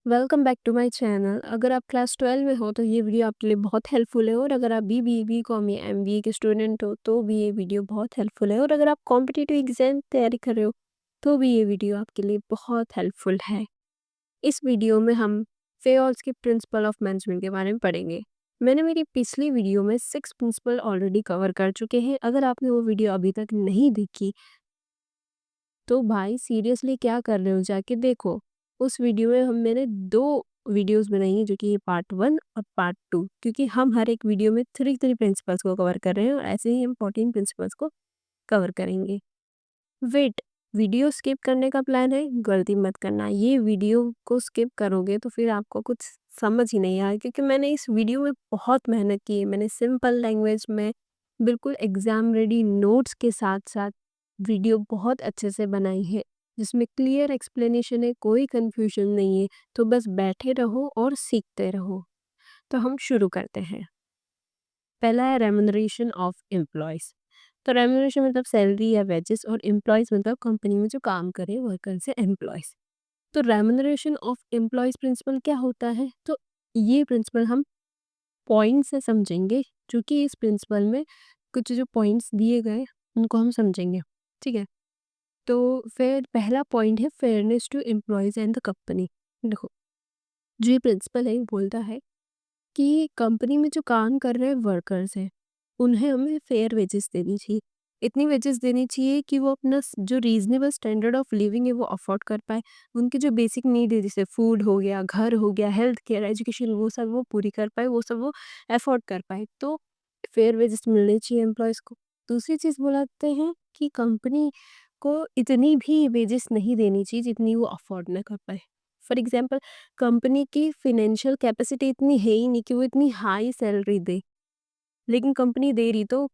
Welcome back to my channel. अगर आप class 12 में हो तो ये वीडियो आपके लिए बहुत हेल्पफुल है, और अगर आप बी कॉम या एमबीए के स्टूडेंट हो तो भी ये वीडियो बहुत हेल्पफुल है, और अगर आप कॉम्पिटिटिव एग्जाम तैयारी कर रहे हो तो भी ये वीडियो आपके लिए बहुत हेल्पफुल है। इस वीडियो में हम फेयर्स के प्रिंसिपल ऑफ मैनेजमेंट के बारे में पढ़ेंगे। मैंने मेरी पिछली वीडियो में 6 प्रिंसिपल ऑलरेडी कवर कर चुके हैं। अगर आपने वो वीडियो अभी तक नहीं देखी तो भाई सीरियसली क्या कर रहे हो, जाके देखो। उस वीडियो में हम मैंने 2 वीडियोज़ बनाई हैं, जो कि ये पार्ट 1 और पार्ट 2, क्योंकि हम हर एक वीडियो में 3 प्रिंसिपल्स को कवर कर रहे हैं, और ऐसे ही हम 14 प्रिंसिपल्स को कवर करेंगे। वेट, वीडियो स्किप करने का प्लान है? गलती मत करना। ये वीडियो को स्किप करोगे तो फिर आपको कुछ समझ ही नहीं आएगा, क्योंकि मैंने इस वीडियो में बहुत मेहनत की है। मैंने सिंपल लैंग्वेज में बिल्कुल एग्ज़ाम रेडी नोट्स के साथ-साथ वीडियो बहुत अच्छे से बनाई है, जिसमें क्लियर एक्सप्लेनेशन है, कोई कन्फ्यूजन नहीं है। तो बस बैठे रहो और सीखते रहो। तो हम शुरू करते हैं। पहला है रेम्युनरेशन ऑफ एम्प्लॉयज़। तो रेम्युनरेशन मतलब सैलरी या वेजेस, और एम्प्लॉयज़ मतलब कंपनी में जो काम करे वर्कर्स या एम्प्लॉयज़। तो रेम्युनरेशन ऑफ एम्प्लॉयज़ प्रिंसिपल क्या होता है? तो ये प्रिंसिपल हम पॉइंट से समझेंगे, क्योंकि इस प्रिंसिपल में कुछ जो पॉइंट्स दिए गए उनको हम समझेंगे। ठीक है? तो फिर पहला पॉइंट है fairness to employees and the company. देखो, जो ये प्रिंसिपल है, ये बोलता है कि कंपनी में जो काम कर रहे वर्कर्स हैं, उन्हें हमें फेयर वेजेस देनी चाहिए। इतनी वेजेस देनी चाहिए कि वो अपना जो रीजनेबल स्टैंडर्ड ऑफ लिविंग है वो अफोर्ड कर पाए। उनकी जो बेसिक नीड है, जैसे फूड हो गया, घर हो गया, हेल्थ केयर, एजुकेशन, वो सब वो पूरी कर पाए, वो सब वो अफोर्ड कर पाए। तो फेयर वेजेस मिलने चाहिए एम्प्लॉयज़ को। दूसरी चीज़ बोलाते हैं कि कंपनी को इतनी भी वेजेस नहीं देनी चाहिए जितनी वो अफोर्ड ना कर पाए। फॉर एग्जाम्पल, कंपनी की फाइनेंशियल कैपेसिटी इतनी है ही नहीं कि वो इतनी हाई सैलरी दे, लेकिन कंपनी दे रही तो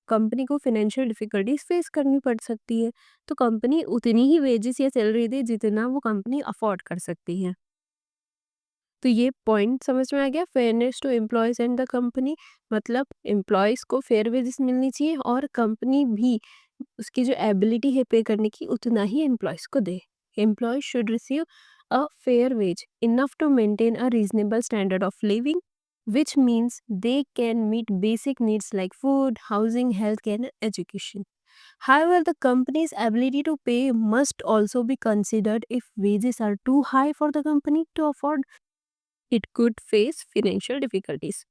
कंपनी को फाइनेंशियल डिफिकल्टीज फेस करनी पड़ सकती है। तो कंपनी उतनी ही वेजेस या सैलरी दे जितना वो कंपनी अफोर्ड कर सकती है। तो ये पॉइंट समझ में आ गया, fairness to employees and the company. मतलब एम्प्लॉयज़ को फेयर वेजेस मिलनी चाहिए, और कंपनी भी उसकी जो एबिलिटी है पे करने की उतना ही एम्प्लॉयज़ को दे। Employees should receive a fair wage enough to maintain a reasonable standard of living, which means they can meet basic needs like food, housing, healthcare, and education. However, the company's ability to pay must also be considered. If wages are too high for the company to afford, it could face financial difficulties.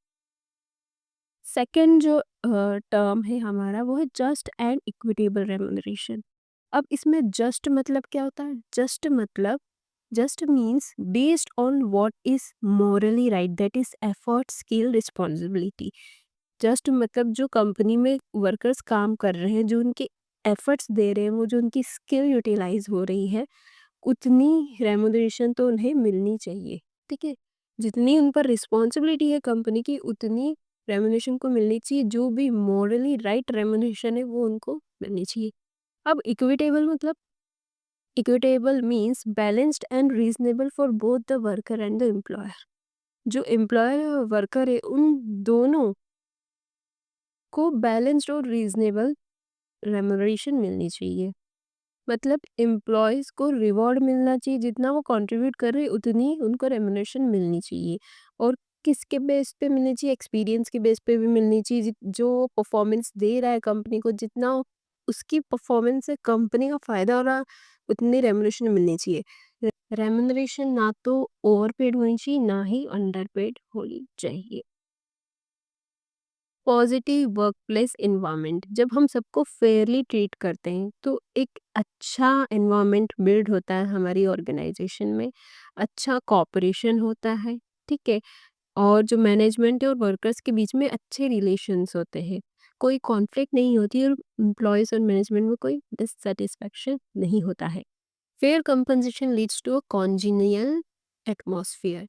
Second जो term है हमारा, वो है just and equitable remuneration. अब इसमें just मतलब क्या होता है? जस्ट मतलब, just means based on what is Morli right, that is effort, skill, responsibility. Just मतलब जो कंपनी में वर्कर्स काम कर रहे हैं, जो उनके एफर्ट्स दे रहे हैं, वो जो उनकी स्किल यूटिलाइज हो रही है, उतनी रेम्यूनरेशन तो उन्हें मिलनी चाहिए। ठीक है? जितनी उन पर रिस्पॉन्सिबिलिटी है कंपनी की, उतनी रेम्यूनरेशन को मिलनी चाहिए। जो भी मॉरली राइट रेम्यूनरेशन है वो उनको मिलनी चाहिए। अब इक्विटेबल मतलब, equitable means balanced and reasonable for both the worker and the employer. जो एम्प्लॉयर और वर्कर है, उन दोनों को बैलेंस्ड और रीजनेबल रेम्यूनरेशन मिलनी चाहिए। मतलब एम्प्लॉयज़ को रिवॉर्ड मिलना चाहिए, जितना वो कंट्रीब्यूट कर रहे हैं उतनी उनको रेम्युनरेशन मिलनी चाहिए। और किसके बेस पे मिलनी चाहिए? एक्सपीरियंस के बेस पे भी मिलनी चाहिए। जो परफॉर्मेंस दे रहा है कंपनी को, जितना उसकी परफॉर्मेंस से कंपनी का फ़ायदा हो रहा, उतनी रेम्युनरेशन मिलनी चाहिए। रेम्युनरेशन ना तो ओवरपेड होनी चाहिए, ना ही अंडरपेड होनी चाहिए। पॉजिटिव वर्कप्लेस एनवायरनमेंट, जब हम सबको फेयरली ट्रीट करते हैं तो एक अच्छा एनवायरनमेंट बिल्ड होता है हमारी ऑर्गेनाइजेशन में। अच्छा कॉपरेशन होता है। ठीक है? और जो मैनेजमेंट है और वर्कर्स के बीच में अच्छे रिलेशंस होते हैं, कोई कॉन्फ्लिक्ट नहीं होती, और एम्प्लॉयज़ और मैनेजमेंट में कोई डिससेटिस्फैक्शन नहीं होता है। Fair compensation leads to a congenial atmosphere,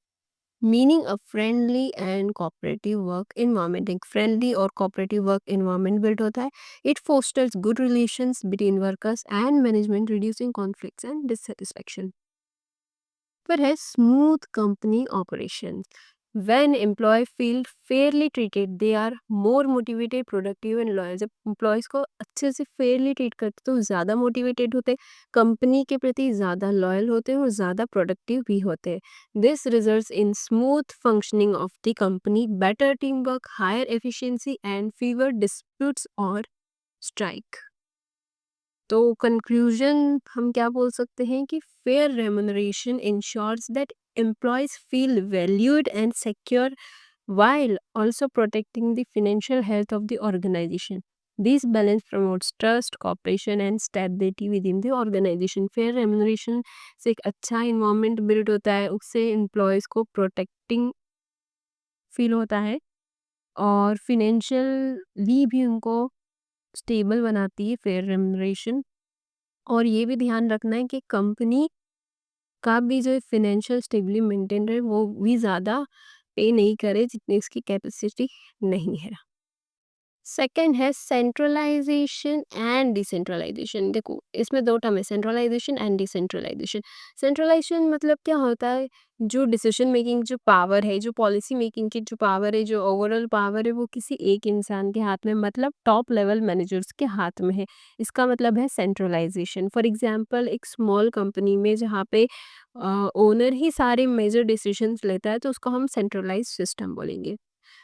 meaning a friendly and cooperative work environment. एक फ्रेंडली और कोऑपरेटिव वर्क इन्वायरमेंट बिल्ड होता है। It fosters good relations between workers and management, reducing conflicts and dissatisfaction. पर है smooth company operation. When employee feel fairly treated, they are more motivated, productive and loyal. जब employees को अच्छे से Fairlie treat करते तो ज़्यादा मोटिवेटेड होते, कंपनी के प्रति ज़्यादा लॉयल होते हैं और ज़्यादा प्रोडक्टिव भी होते हैं। This results in smooth functioning of the company, better team work, higher efficiency and fewer disputes और स्ट्राइक। तो कंक्लूजन हम क्या बोल सकते हैं कि fair remuneration ensures that employees feel valued and secure while also protecting the financial health of the organization. This balance promotes trust, cooperation and stability within the organization. Fair remuneration से एक अच्छा environment build होता है, उससे employees को protecting feel होता है और financially भी उनको stable बनाती है fair remuneration। और ये भी ध्यान रखना है कि कंपनी का भी जो फाइनेंशियल स्टेबिलिटी मेंटेन रहे, वो भी ज़्यादा पे नहीं करे जितनी उसकी कैपेसिटी नहीं है। सेकंड है सेंट्रलाइजेशन एंड डिसेंट्रलाइजेशन। देखो इसमें दो टर्म है, सेंट्रलाइजेशन एंड डिसेंट्रलाइजेशन। सेंट्रलाइजेशन मतलब क्या होता है, जो डिसीजन मेकिंग जो पावर है, जो पॉलिसी मेकिंग की जो पावर है, जो ओवरऑल पावर है, वो किसी एक इंसान के हाथ में, मतलब टॉप लेवल मैनेजर्स के हाथ में है। इसका मतलब है सेंट्रलाइजेशन। फॉर एग्जांपल एक स्मॉल कंपनी में जहाँ पे ओनर ही सारे मेजर डिसीजंस लेता है तो उसको हम सेंट्रलाइज सिस्टम बोलेंगे।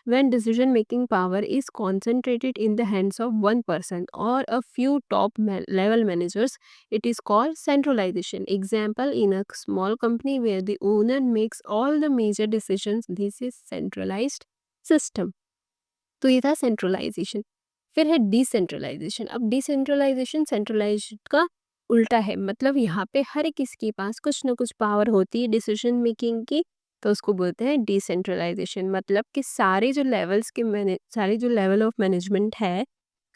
When decision making power is concentrated in the hands of one person or a few top level managers, it is called centralization. Example, in a small company where the owner makes all the major decisions, this is centralized system. तो ये था centralisation. फिर है decentralisation. अब decentralisation centralise का उल्टा है, मतलब यहाँ पे हर किसी के पास कुछ ना कुछ पावर होती है डिसीजन मेकिंग की, तो उसको बोलते हैं डिसेंट्रलाइजेशन। मतलब कि सारे जो लेवल ऑफ मैनेजमेंट है,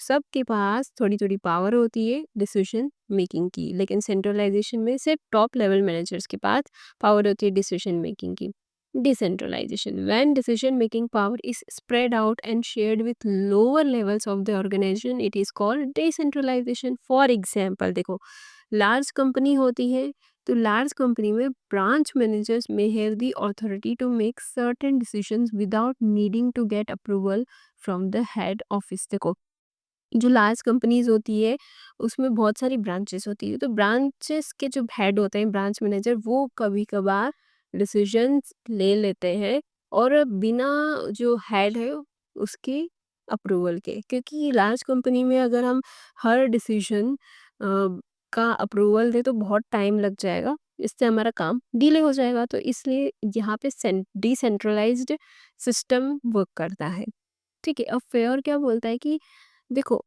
सबके पास थोड़ी थोड़ी पावर होती है डिसीजन मेकिंग की, लेकिन सेंट्रलाइजेशन में सिर्फ टॉप लेवल मैनेजर्स के पास पावर होती है डिसीजन मेकिंग की। Decentralization. When decision making power is spread out and shared with lower levels of the organization, it is called decentralization. For example, देखो large company होती है, तो लार्ज कंपनी में branch managers may have the authority to make certain decisions without needing to get approval from the head office। देखो जो large companies होती है उसमें बहुत सारी ब्रांचेस होती है, तो ब्रांचेस के जो हेड होते हैं ब्रांच मैनेजर, वो कभी कभार डिसीजंस ले लेते हैं और बिना जो हेड है उसके अप्रूवल के, क्योंकि लार्ज कंपनी में अगर हम हर डिसीजन का अप्रूवल दे तो बहुत टाइम लग जाएगा, इससे हमारा काम डिले हो जाएगा। तो इसलिए यहाँ पे डिसेंट्रलाइज्ड सिस्टम वर्क करता है। ठीक है, अब फेयर क्या बोलता है कि देखो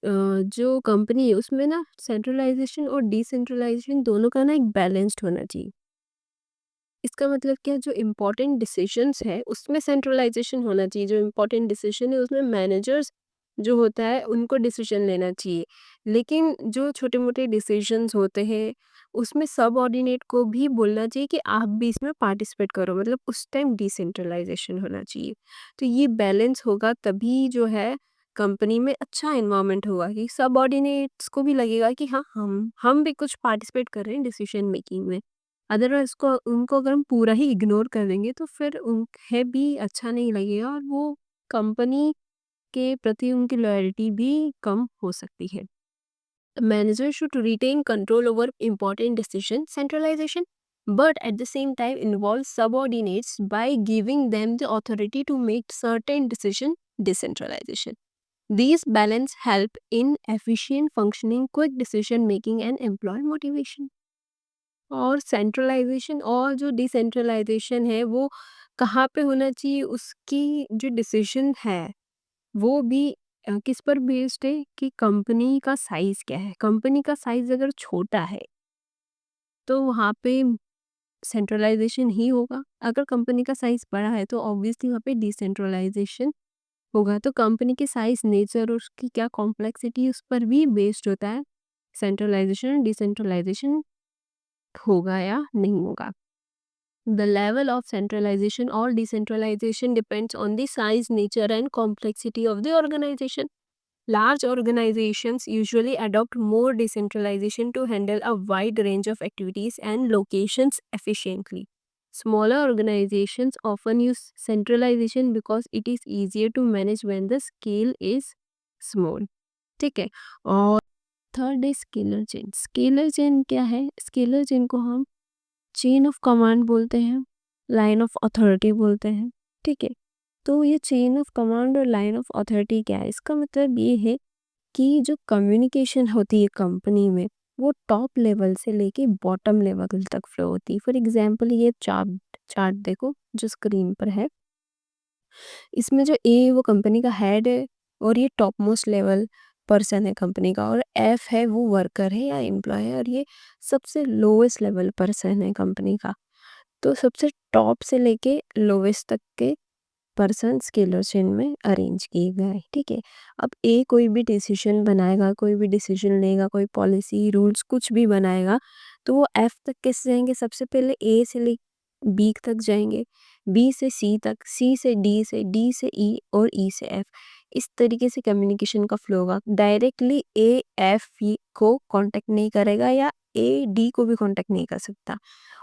जो कंपनी है उसमें ना सेंट्रलाइजेशन और डिसेंट्रलाइजेशन दोनों का ना एक बैलेंस्ड होना चाहिए। इसका मतलब क्या है, जो इम्पोर्टेंट डिसीजंस है उसमें सेंट्रलाइजेशन होना चाहिए, जो इम्पोर्टेंट डिसीजन है उसमें मैनेजर्स जो होता है उनको डिसीजन लेना चाहिए, लेकिन जो छोटे मोटे डिसीजंस होते हैं उसमें सबऑर्डिनेट को भी बोलना चाहिए कि आप भी इसमें पार्टिसिपेट करो, मतलब उस टाइम डिसेंट्रलाइजेशन होना चाहिए। तो ये बैलेंस होगा तभी जो है कंपनी में अच्छा इन्वायरमेंट होगा कि सबऑर्डिनेट्स को भी लगेगा कि हाँ हम भी कुछ पार्टिसिपेट कर रहे हैं डिसीजन मेकिंग में। अदरवाइज़ को उनको अगर हम पूरा ही इग्नोर कर देंगे तो फिर उन्हें भी अच्छा नहीं लगेगा और वो कंपनी के प्रति उनकी लॉयल्टी भी कम हो सकती है। Manager should retain control over important decision centralization, but at the same time involve subordinates by giving them the authority to make certain decision decentralization. These balance help in efficient functioning, quick decision making and employee motivation। और centralisation और जो decentralisation है वो कहाँ पे होना चाहिए, उसकी जो डिसीजन है वो भी किस पर बेस्ड है कि कंपनी का साइज क्या है। कंपनी का साइज अगर छोटा है तो वहाँ पे सेंट्रलाइजेशन ही होगा, अगर कंपनी का साइज बड़ा है तो ऑब्वियसली वहाँ पे डिसेंट्रलाइजेशन होगा। तो कंपनी के साइज, नेचर और उसकी क्या कॉम्प्लेक्सिटी उस पर भी बेस्ड होता है सेंट्रलाइजेशन डिसेंट्रलाइजेशन होगा या नहीं होगा। The level of centralization or decentralization depends on the size, nature, and complexity of the organization. Large organizations usually adopt more decentralization to handle a wide range of activities and locations efficiently. Smaller organizations often use centralization because it is easier to manage when the scale is small. ठीक है। और third है scalar chain. Scalar chain क्या है? Scalar chain को हम chain of command बोलते हैं, लाइन ऑफ अथॉरिटी बोलते हैं। ठीक है। तो ये चेन ऑफ कमांड और लाइन ऑफ अथॉरिटी क्या है? इसका मतलब ये है कि जो कम्युनिकेशन होती है कंपनी में, वो टॉप लेवल से लेके बॉटम लेवल तक फ्लो होती है। फॉर एग्जांपल ये चार्ट चार्ट देखो जो स्क्रीन पर है। इसमें जो ए वो कंपनी का हेड है और ये टॉप मोस्ट लेवल पर्सन है कंपनी का, और एफ है वो वर्कर है या एम्प्लॉय है, और ये सबसे लोएस्ट लेवल पर्सन है कंपनी का। तो सबसे टॉप से लेके लोवेस्ट तक के पर्सन स्केलर चेन में अरेंज किए गए हैं। ठीक है। अब ए कोई भी डिसीजन बनाएगा, कोई भी डिसीजन लेगा, कोई पॉलिसी रूल्स कुछ भी बनाएगा, तो वो एफ तक कैसे जाएंगे? सबसे पहले ए से ले बी तक जाएंगे, बी से सी तक, सी से डी से ई और ई से एफ। इस तरीके से कम्युनिकेशन का फ्लो होगा। डायरेक्टली ए एफ को कांटेक्ट नहीं करेगा या ए डी को भी कांटेक्ट नहीं कर सकता,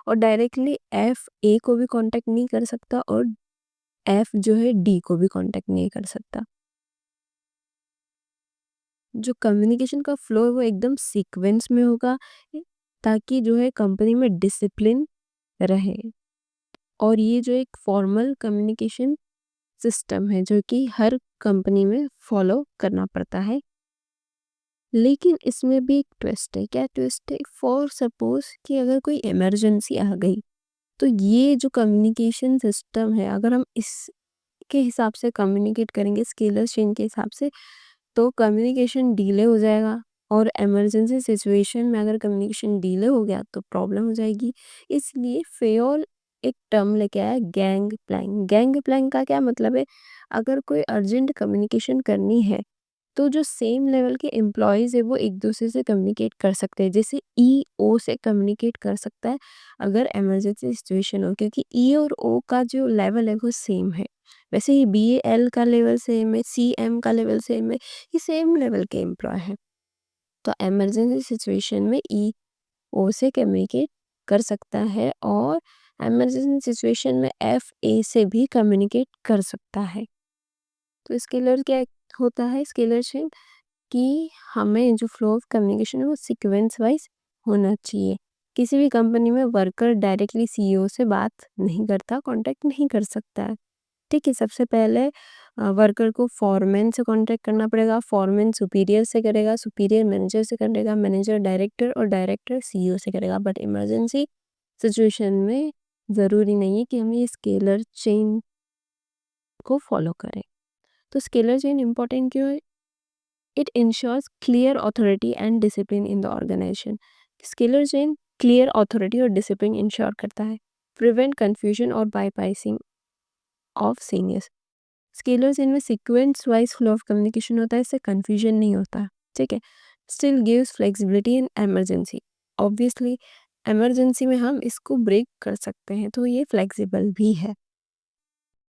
और डायरेक्टली एफ ए को भी कांटेक्ट नहीं कर सकता, और एफ जो है डी को भी कांटेक्ट नहीं कर सकता। जो कम्युनिकेशन का फ्लो है वो एकदम सीक्वेंस में होगा, ताकि जो है कंपनी में डिसिप्लिन रहे। और ये जो एक फॉर्मल कम्युनिकेशन सिस्टम है जो कि हर कंपनी में फॉलो करना पड़ता है। लेकिन इसमें भी एक ट्विस्ट है। क्या ट्विस्ट है? फॉर सपोज कि अगर कोई इमरजेंसी आ गई, तो ये जो कम्युनिकेशन सिस्टम है, अगर हम इसके हिसाब से कम्युनिकेट करेंगे, स्केलर चेन के हिसाब से, तो कम्युनिकेशन डिले हो जाएगा, और इमरजेंसी सिचुएशन में अगर कम्युनिकेशन डिले हो गया तो प्रॉब्लम हो जाएगी। इसलिए फेयोल एक टर्म लेके आया, गैंग प्लैंग। गैंग प्लैंग का क्या मतलब है? अगर कोई अर्जेंट कम्युनिकेशन करनी है, तो जो सेम लेवल के एम्प्लॉयज़ है वो एक दूसरे से कम्युनिकेट कर सकते हैं। जैसे ई ओ से कम्युनिकेट कर सकता है अगर इमरजेंसी सिचुएशन हो, क्योंकि ई और ओ का जो लेवल है वो सेम है। वैसे ही बी एल का लेवल सेम है, सी एम का लेवल सेम है, ये सेम लेवल के एम्प्लॉय हैं। तो इमरजेंसी सिचुएशन में ई ओ से कम्युनिकेट कर सकता है, और इमरजेंसी सिचुएशन में एफ ए से भी कम्युनिकेट कर सकता है। तो स्केलर क्या होता है? स्केलर चेन कि हमें जो फ्लो ऑफ कम्युनिकेशन है वो सीक्वेंस वाइज होना चाहिए। किसी भी कंपनी में वर्कर डायरेक्टली सीईओ से बात नहीं करता, कांटेक्ट नहीं कर सकता है। ठीक है। सबसे पहले वर्कर को फॉरमैन से कांटेक्ट करना पड़ेगा, फॉरमैन सुपीरियर से करेगा, सुपीरियर मैनेजर से करेगा, मैनेजर डायरेक्टर, और डायरेक्टर सीईओ से करेगा। बट इमरजेंसी सिचुएशन में ज़रूरी नहीं है कि हमें ये स्केलर चेन को फॉलो करें। तो स्केलर चेन इम्पोर्टेंट क्यों है? It ensures clear authority and discipline in the organization. Scalar chain clear authority और discipline ensure करता है, prevent confusion और bypassing of seniors. Scalar chain में sequence wise flow of communication होता है, इससे confusion नहीं होता। ठीक है। Still gives flexibility in emergency. Obviously emergency में हम इसको break कर सकते हैं, तो ये flexible भी है।